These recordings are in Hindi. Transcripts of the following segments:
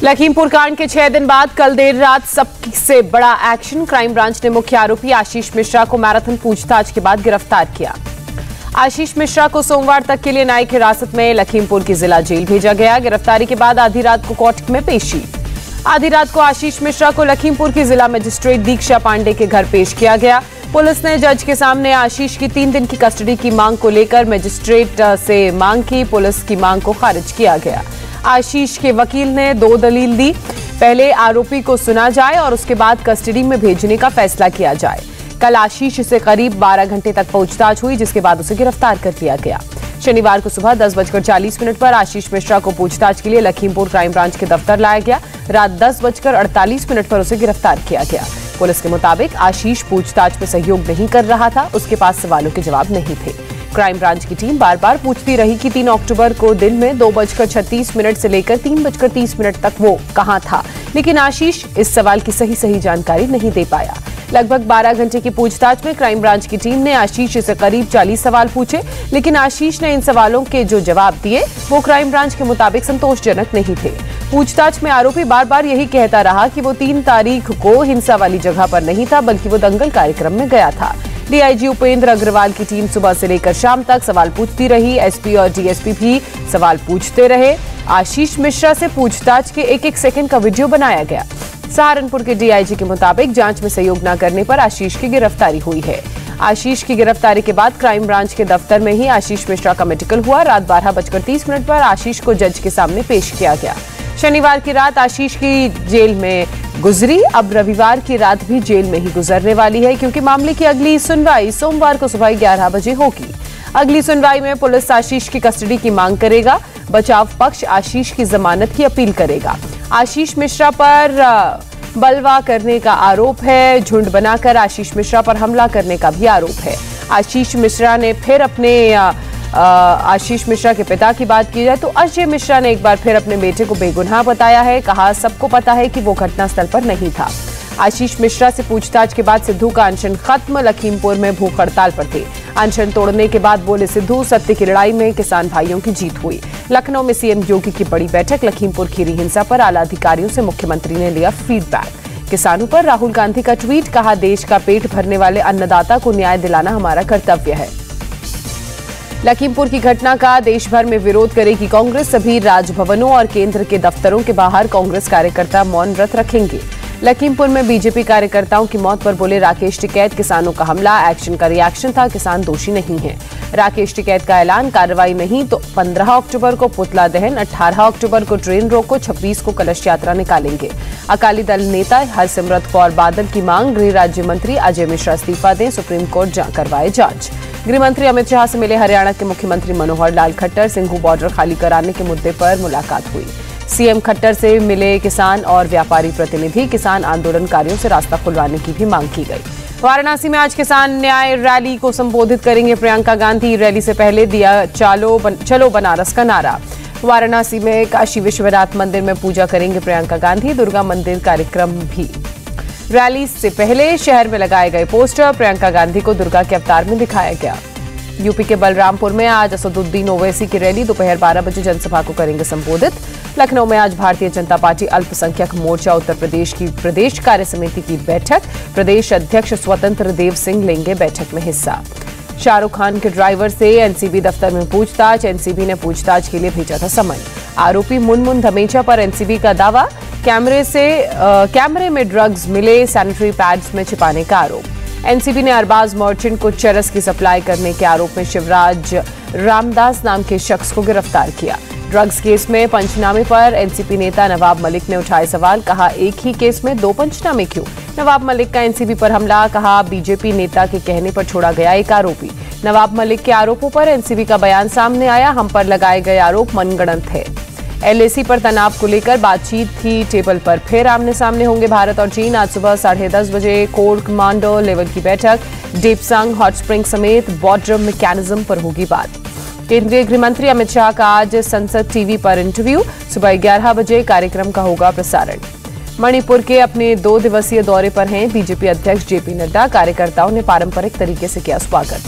लखीमपुर कांड के 6 दिन बाद कल देर रात सबसे बड़ा एक्शन। क्राइम ब्रांच ने मुख्य आरोपी आशीष मिश्रा को मैराथन पूछताछ के बाद गिरफ्तार किया। आशीष मिश्रा को सोमवार तक के लिए न्यायिक हिरासत में लखीमपुर की जिला जेल भेजा गया। गिरफ्तारी के बाद आधी रात को कोर्ट में पेशी। आधी रात को आशीष मिश्रा को लखीमपुर की जिला मजिस्ट्रेट दीक्षा पांडे के घर पेश किया गया। पुलिस ने जज के सामने आशीष की 3 दिन की कस्टडी की मांग को लेकर मजिस्ट्रेट से मांग की। पुलिस की मांग को खारिज किया गया। आशीष के वकील ने 2 दलील दी। पहले आरोपी को सुना जाए और उसके बाद कस्टडी में भेजने का फैसला किया जाए। कल आशीष से करीब 12 घंटे तक पूछताछ हुई, जिसके बाद उसे गिरफ्तार कर लिया गया। शनिवार को सुबह 10:40 पर आशीष मिश्रा को पूछताछ के लिए लखीमपुर क्राइम ब्रांच के दफ्तर लाया गया। रात 10:48 पर उसे गिरफ्तार किया गया। पुलिस के मुताबिक आशीष पूछताछ में सहयोग नहीं कर रहा था, उसके पास सवालों के जवाब नहीं थे। क्राइम ब्रांच की टीम बार बार पूछती रही कि 3 अक्टूबर को दिन में 2:36 से लेकर 3:30 तक वो कहां था, लेकिन आशीष इस सवाल की सही जानकारी नहीं दे पाया। लगभग 12 घंटे की पूछताछ में क्राइम ब्रांच की टीम ने आशीष से करीब 40 सवाल पूछे, लेकिन आशीष ने इन सवालों के जो जवाब दिए वो क्राइम ब्रांच के मुताबिक संतोषजनक नहीं थे। पूछताछ में आरोपी बार बार यही कहता रहा कि वो 3 तारीख को हिंसा वाली जगह पर नहीं था, बल्कि वो दंगल कार्यक्रम में गया था। डीआईजी उपेंद्र अग्रवाल की टीम सुबह से लेकर शाम तक सवाल पूछती रही। एसपी और डीएसपी भी सवाल पूछते रहे। आशीष मिश्रा से पूछताछ के 1-1 सेकंड का वीडियो बनाया गया। सहारनपुर के डीआईजी के मुताबिक जांच में सहयोग न करने पर आशीष की गिरफ्तारी हुई है। आशीष की गिरफ्तारी के बाद क्राइम ब्रांच के दफ्तर में ही आशीष मिश्रा का मेडिकल हुआ। रात 12:30 पर आशीष को जज के सामने पेश किया गया। शनिवार की रात आशीष की जेल में गुजरी। अब रविवार की रात भी जेल में ही गुजरने वाली है, क्योंकि मामले की अगली सुनवाई सोमवार को सुबह 11 बजे होगी। अगली सुनवाई में पुलिस आशीष की कस्टडी की मांग करेगा। बचाव पक्ष आशीष की जमानत की अपील करेगा। आशीष मिश्रा पर बलवा करने का आरोप है। झुंड बनाकर आशीष मिश्रा पर हमला करने का भी आरोप है। आशीष मिश्रा ने फिर आशीष मिश्रा के पिता की बात की जाए तो अजय मिश्रा ने एक बार फिर अपने बेटे को बेगुनाह बताया है। कहा, सबको पता है कि वो घटनास्थल पर नहीं था। आशीष मिश्रा से पूछताछ के बाद सिद्धू का अनशन खत्म। लखीमपुर में भूख हड़ताल पर थे। अनशन तोड़ने के बाद बोले सिद्धू, सत्य की लड़ाई में किसान भाइयों की जीत हुई। लखनऊ में सीएम योगी की बड़ी बैठक। लखीमपुर खीरी हिंसा पर आला अधिकारियों से मुख्यमंत्री ने लिया फीडबैक। किसानों पर राहुल गांधी का ट्वीट। कहा, देश का पेट भरने वाले अन्नदाता को न्याय दिलाना हमारा कर्तव्य है। लखीमपुर की घटना का देश भर में विरोध करेगी कांग्रेस। सभी राजभवनों और केंद्र के दफ्तरों के बाहर कांग्रेस कार्यकर्ता मौन व्रत रखेंगे। लखीमपुर में बीजेपी कार्यकर्ताओं की मौत पर बोले राकेश टिकैत, किसानों का हमला एक्शन का रिएक्शन था, किसान दोषी नहीं है। राकेश टिकैत का ऐलान, कार्रवाई नहीं तो 15 अक्टूबर को पुतला दहन, 18 अक्टूबर को ट्रेन रोको, 26 को कलश यात्रा निकालेंगे। अकाली दल नेता हरसिमरत कौर बादल की मांग, गृह राज्य मंत्री अजय मिश्रा इस्तीफा दें, सुप्रीम कोर्ट करवाए जांच। गृह मंत्री अमित शाह से मिले हरियाणा के मुख्यमंत्री मनोहर लाल खट्टर। सिंघू बॉर्डर खाली कराने के मुद्दे पर मुलाकात हुई। सीएम खट्टर से मिले किसान और व्यापारी प्रतिनिधि। किसान आंदोलनकारियों से रास्ता खुलवाने की भी मांग की गई। वाराणसी में आज किसान न्याय रैली को संबोधित करेंगे प्रियंका गांधी। रैली से पहले दिया चलो बनारस का नारा। वाराणसी में काशी विश्वनाथ मंदिर में पूजा करेंगे प्रियंका गांधी। दुर्गा मंदिर कार्यक्रम भी। रैली से पहले शहर में लगाए गए पोस्टर। प्रियंका गांधी को दुर्गा के अवतार में दिखाया गया। यूपी के बलरामपुर में आज असदुद्दीन ओवैसी की रैली। दोपहर 12 बजे जनसभा को करेंगे संबोधित। लखनऊ में आज भारतीय जनता पार्टी अल्पसंख्यक मोर्चा उत्तर प्रदेश की प्रदेश कार्य समिति की बैठक। प्रदेश अध्यक्ष स्वतंत्र देव सिंह लेंगे बैठक में हिस्सा। शाहरुख खान के ड्राइवर से एनसीबी दफ्तर में पूछताछ। एनसीबी ने पूछताछ के लिए भेजा था समन। आरोपी मुनमुन धमेचा पर एनसीबी का दावा। कैमरे में ड्रग्स मिले, सैनिटरी पैड्स में छिपाने का आरोप। एनसीबी ने अरबाज मर्चेंट को चरस की सप्लाई करने के आरोप में शिवराज रामदास नाम के शख्स को गिरफ्तार किया। ड्रग्स केस में पंचनामे पर एनसीपी नेता नवाब मलिक ने उठाए सवाल। कहा, एक ही केस में 2 पंचनामे क्यों? नवाब मलिक का एनसीबी पर हमला। कहा, बीजेपी नेता के कहने पर छोड़ा गया एक आरोपी। नवाब मलिक के आरोपों पर एनसीबी का बयान सामने आया। हम पर लगाए गए आरोप मनगढ़ंत है। एलएसी पर तनाव को लेकर बातचीत थी। टेबल पर फिर आमने सामने होंगे भारत और चीन। आज सुबह 10:30 बजे कोर कमांडो लेवल की बैठक। डेप्सांग हॉट स्प्रिंग समेत बॉर्डर मैकेनिज्म पर होगी बात। केंद्रीय गृह मंत्री अमित शाह का आज संसद टीवी पर इंटरव्यू। सुबह 11 बजे कार्यक्रम का होगा प्रसारण। मणिपुर के अपने 2 दिवसीय दौरे पर हैं बीजेपी अध्यक्ष जेपी नड्डा। कार्यकर्ताओं ने पारंपरिक तरीके से किया स्वागत।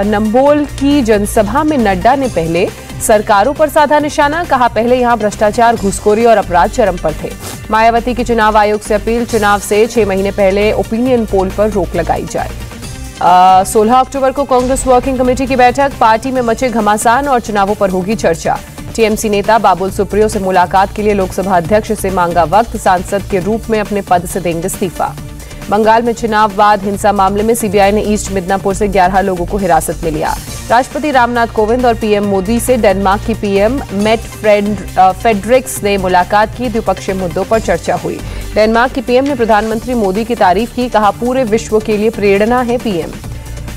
नंबोल की जनसभा में नड्डा ने पहले सरकारों पर साधा निशाना, कहा पहले यहां भ्रष्टाचार, घूसखोरी और अपराध चरम पर थे। मायावती की चुनाव आयोग से अपील, चुनाव से 6 महीने पहले ओपिनियन पोल पर रोक लगाई जाए। 16 अक्टूबर को कांग्रेस वर्किंग कमेटी की बैठक, पार्टी में मचे घमासान और चुनावों पर होगी चर्चा। टीएमसी नेता बाबुल सुप्रियो से मुलाकात के लिए लोकसभा अध्यक्ष से मांगा वक्त, सांसद के रूप में अपने पद से देंगे इस्तीफा। बंगाल में चुनाव बाद हिंसा मामले में सीबीआई ने ईस्ट मिदनापुर से 11 लोगों को हिरासत में लिया। राष्ट्रपति रामनाथ कोविंद और पीएम मोदी से डेनमार्क की पीएम मेट फ्रेडरिक्स ने मुलाकात की, द्विपक्षीय मुद्दों पर चर्चा हुई। डेनमार्क की पीएम ने प्रधानमंत्री मोदी की तारीफ की, कहा पूरे विश्व के लिए प्रेरणा है पीएम।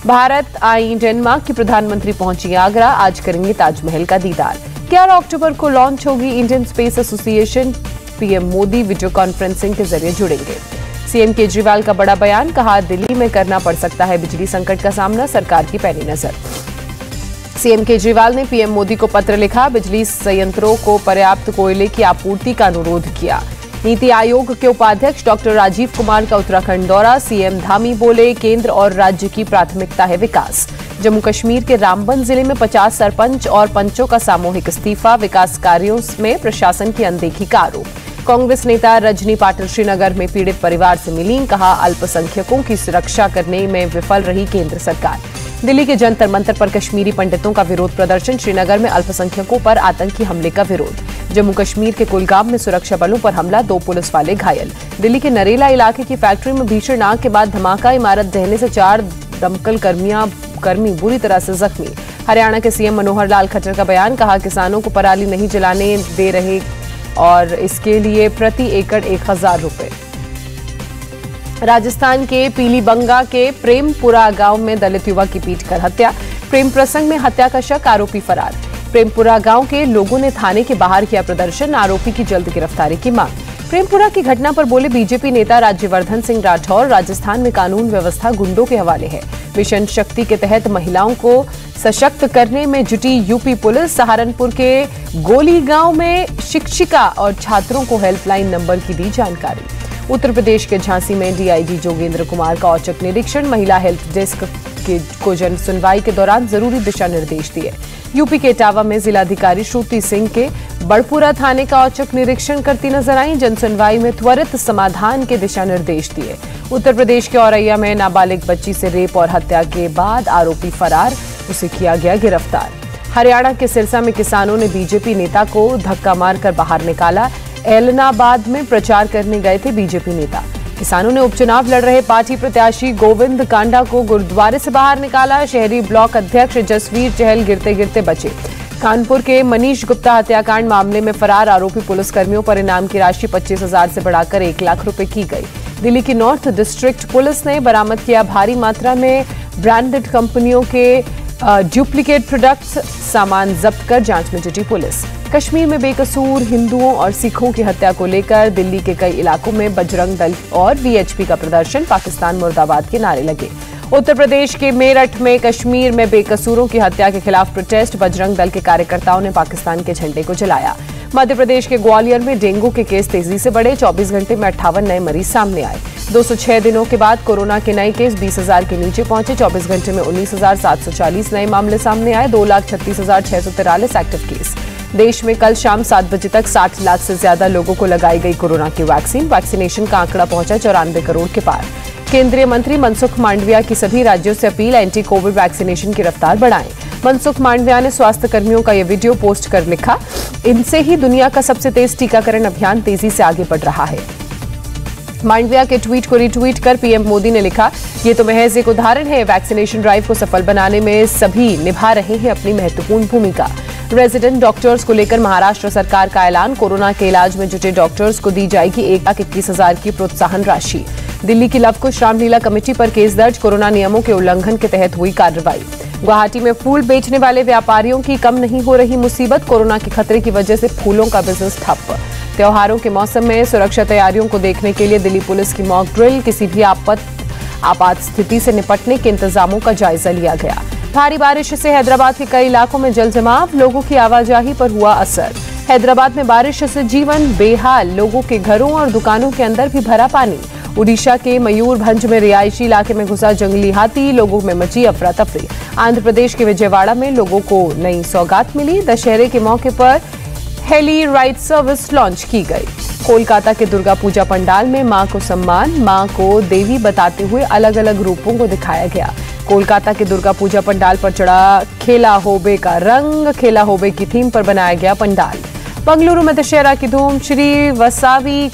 भारत आई डेनमार्क की प्रधानमंत्री पहुंची आगरा, आज करेंगे ताजमहल का दीदार। 11 अक्टूबर को लॉन्च होगी Indian space association, PM Modi video conferencing के जरिए जुड़ेंगे। सीएम केजरीवाल का बड़ा बयान, कहा दिल्ली में करना पड़ सकता है बिजली संकट का सामना, सरकार की पैनी नजर। सीएम केजरीवाल ने पीएम मोदी को पत्र लिखा, बिजली संयंत्रों को पर्याप्त कोयले की आपूर्ति का अनुरोध किया। नीति आयोग के उपाध्यक्ष डॉक्टर राजीव कुमार का उत्तराखंड दौरा, सीएम धामी बोले केंद्र और राज्य की प्राथमिकता है विकास। जम्मू कश्मीर के रामबन जिले में 50 सरपंच और पंचों का सामूहिक इस्तीफा, विकास कार्यों में प्रशासन की अनदेखी का आरोप। कांग्रेस नेता रजनी पाटिल श्रीनगर में पीड़ित परिवार से मिली, कहा अल्पसंख्यकों की सुरक्षा करने में विफल रही केंद्र सरकार। दिल्ली के जंतर मंतर पर कश्मीरी पंडितों का विरोध प्रदर्शन, श्रीनगर में अल्पसंख्यकों पर आतंकी हमले का विरोध। जम्मू कश्मीर के कुलगाम में सुरक्षा बलों पर हमला, 2 पुलिस वाले घायल। दिल्ली के नरेला इलाके की फैक्ट्री में भीषण आग के बाद धमाका, इमारत ढहने से 4 दमकल कर्मी बुरी तरह से जख्मी। हरियाणा के सीएम मनोहर लाल खट्टर का बयान, कहा किसानों को पराली नहीं जलाने दे रहे और इसके लिए प्रति एकड़ 1000 रुपए। राजस्थान के पीलीबंगा के प्रेमपुरा गांव में दलित युवक की पीटकर हत्या, प्रेम प्रसंग में हत्या का शक, आरोपी फरार। प्रेमपुरा गांव के लोगों ने थाने के बाहर किया प्रदर्शन, आरोपी की जल्द गिरफ्तारी की मांग। प्रेमपुरा की घटना पर बोले बीजेपी नेता राज्यवर्धन सिंह राठौर, राजस्थान में कानून व्यवस्था गुंडों के हवाले है। मिशन शक्ति के तहत महिलाओं को सशक्त करने में जुटी यूपी पुलिस, सहारनपुर के गोली गांव में शिक्षिका और छात्रों को हेल्पलाइन नंबर की दी जानकारी। उत्तर प्रदेश के झांसी में डीआईजी जोगेंद्र कुमार का औचक निरीक्षण, महिला हेल्प डेस्क को जन सुनवाई के दौरान जरूरी दिशा निर्देश दिए। यूपी के इटावा में जिलाधिकारी श्रुति सिंह के बड़पुरा थाने का औचक निरीक्षण करती नजर आई, जन सुनवाई में त्वरित समाधान के दिशा निर्देश दिए। उत्तर प्रदेश के औरैया में नाबालिग बच्ची से रेप और हत्या के बाद आरोपी फरार, उसे किया गया गिरफ्तार। हरियाणा के सिरसा में किसानों ने बीजेपी नेता को धक्का मारकर बाहर निकाला, एलनाबाद में प्रचार करने गए थे बीजेपी नेता। किसानों ने उपचुनाव लड़ रहे पार्टी प्रत्याशी गोविंद कांडा को गुरुद्वारे से बाहर निकाला, शहरी ब्लॉक अध्यक्ष जसवीर चहल गिरते गिरते बचे। कानपुर के मनीष गुप्ता हत्याकांड मामले में फरार आरोपी पुलिसकर्मियों पर इनाम की राशि 25,000 से बढ़ाकर 1 लाख रुपए की गई। दिल्ली की नॉर्थ डिस्ट्रिक्ट पुलिस ने बरामद किया भारी मात्रा में ब्रांडेड कंपनियों के डुप्लीकेट प्रोडक्ट्स, सामान जब्त कर जांच में जुटी पुलिस। कश्मीर में बेकसूर हिंदुओं और सिखों की हत्या को लेकर दिल्ली के कई इलाकों में बजरंग दल और वीएचपी का प्रदर्शन, पाकिस्तान मुर्दाबाद के नारे लगे। उत्तर प्रदेश के मेरठ में कश्मीर में बेकसूरों की हत्या के खिलाफ प्रोटेस्ट, बजरंग दल के कार्यकर्ताओं ने पाकिस्तान के झंडे को जलाया। मध्य प्रदेश के ग्वालियर में डेंगू के केस तेजी से बढ़े, 24 घंटे में 58 नए मरीज सामने आए। 206 दिनों के बाद कोरोना के नए केस 20,000 के नीचे पहुंचे, 24 घंटे में 19,740 नए मामले सामने आए, 2,36,643 एक्टिव केस। देश में कल शाम 7 बजे तक 60 लाख से ज्यादा लोगों को लगाई गई कोरोना की वैक्सीन, वैक्सीनेशन का आंकड़ा पहुंचा 94 करोड़ के पार। केंद्रीय मंत्री मनसुख मांडविया की सभी राज्यों से अपील, एंटी कोविड वैक्सीनेशन की रफ्तार बढ़ाएं। मनसुख मांडविया ने स्वास्थ्य कर्मियों का यह वीडियो पोस्ट कर लिखा, इनसे ही दुनिया का सबसे तेज टीकाकरण अभियान तेजी से आगे बढ़ रहा है। मांडविया के ट्वीट को रीट्वीट कर पीएम मोदी ने लिखा, ये तो महज एक उदाहरण है, वैक्सीनेशन ड्राइव को सफल बनाने में सभी निभा रहे हैं अपनी महत्वपूर्ण भूमिका। रेजिडेंट डॉक्टर्स को लेकर महाराष्ट्र सरकार का ऐलान, कोरोना के इलाज में जुटे डॉक्टर्स को दी जाएगी 1,21,000 की प्रोत्साहन राशि। दिल्ली की लवकुश रामलीला कमेटी पर केस दर्ज, कोरोना नियमों के उल्लंघन के तहत हुई कार्रवाई। गुवाहाटी में फूल बेचने वाले व्यापारियों की कम नहीं हो रही मुसीबत, कोरोना के खतरे की वजह से फूलों का बिजनेस ठप। त्योहारों के मौसम में सुरक्षा तैयारियों को देखने के लिए दिल्ली पुलिस की मॉक ड्रिल, किसी भी आपात स्थिति से निपटने के इंतजामों का जायजा लिया गया। भारी बारिश से हैदराबाद के कई इलाकों में जल जमाव, लोगों की आवाजाही पर हुआ असर। हैदराबाद में बारिश से जीवन बेहाल, लोगों के घरों और दुकानों के अंदर भी भरा पानी। उड़ीसा के मयूरभंज में रिहायशी इलाके में घुसा जंगली हाथी, लोगों में मची अफरा तफरी। आंध्र प्रदेश के विजयवाड़ा में लोगों को नई सौगात मिली। दशहरे के मौके पर हेली राइड सर्विस लॉन्च की गई। कोलकाता के दुर्गा पूजा पंडाल में मां को सम्मान, मां को देवी बताते हुए अलग अलग रूपों को दिखाया गया। कोलकाता के दुर्गा पूजा पंडाल पर चढ़ा खेला होबे का रंग, खेला होबे की थीम पर बनाया गया पंडाल। बंगलुरु में दशहरा की धूम, श्री वसावी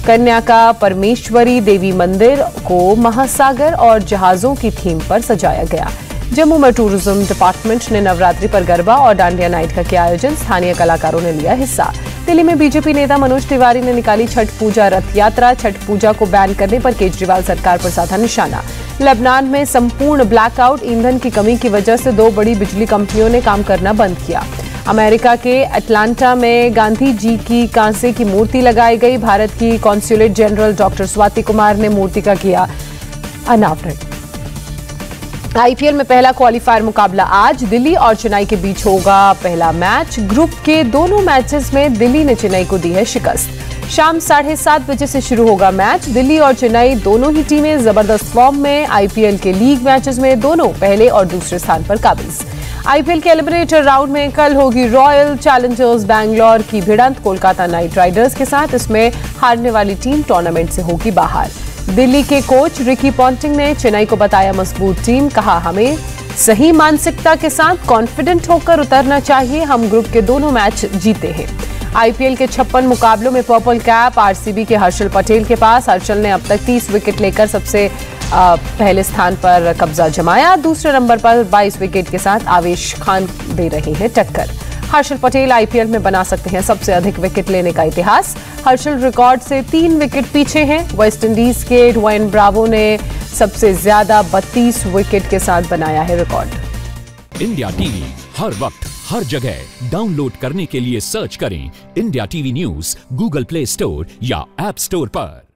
कन्या का परमेश्वरी देवी मंदिर को महासागर और जहाजों की थीम पर सजाया गया। जम्मू में टूरिज्म डिपार्टमेंट ने नवरात्रि पर गरबा और डांडिया नाइट का किया आयोजन, स्थानीय कलाकारों ने लिया हिस्सा। दिल्ली में बीजेपी नेता मनोज तिवारी ने निकाली छठ पूजा रथ यात्रा, छठ पूजा को बैन करने पर केजरीवाल सरकार पर साधा निशाना। लेबनान में संपूर्ण ब्लैकआउट, ईंधन की कमी की वजह से 2 बड़ी बिजली कंपनियों ने काम करना बंद किया। अमेरिका के अटलांटा में गांधी जी की कांसे की मूर्ति लगाई गई। भारत की consulate general doctor Swati Kumar ने मूर्ति का किया अनावरण। आईपीएल में पहला क्वालिफायर मुकाबला आज, दिल्ली और चेन्नई के बीच होगा पहला मैच। ग्रुप के दोनों मैचेस में दिल्ली ने चेन्नई को दी है शिकस्त। शाम 7:30 बजे से शुरू होगा मैच। दिल्ली और चेन्नई दोनों ही टीमें जबरदस्त फॉर्म में। आईपीएल के लीग मैचेस में दोनों पहले और दूसरे स्थान पर काबिज। आईपीएल के एलिमिनेटर राउंड में कल होगी रॉयल चैलेंजर्स बैंगलोर की भिड़ंत कोलकाता नाइट राइडर्स के साथ। इसमें हारने वाली टीम टूर्नामेंट से होगी बाहर। दिल्ली के कोच रिकी पॉन्टिंग ने चेन्नई को बताया मजबूत टीम, कहा हमें सही मानसिकता के साथ कॉन्फिडेंट होकर उतरना चाहिए, हम ग्रुप के दोनों मैच जीते हैं। आईपीएल के 56 मुकाबलों में पर्पल कैप आरसीबी के हर्षल पटेल के पास। हर्षल ने अब तक 30 विकेट लेकर सबसे पहले स्थान पर कब्जा जमाया। दूसरे नंबर पर 22 विकेट के साथ आवेश खान दे रहे हैं टक्कर। हर्षल पटेल आईपीएल में बना सकते हैं सबसे अधिक विकेट लेने का इतिहास। हर्षल रिकॉर्ड से 3 विकेट पीछे हैं। वेस्टइंडीज के ड्वेन ब्रावो ने सबसे ज्यादा 32 विकेट के साथ बनाया है रिकॉर्ड। इंडिया टीवी हर वक्त हर जगह डाउनलोड करने के लिए सर्च करें India TV news Google play store या ऐप स्टोर पर।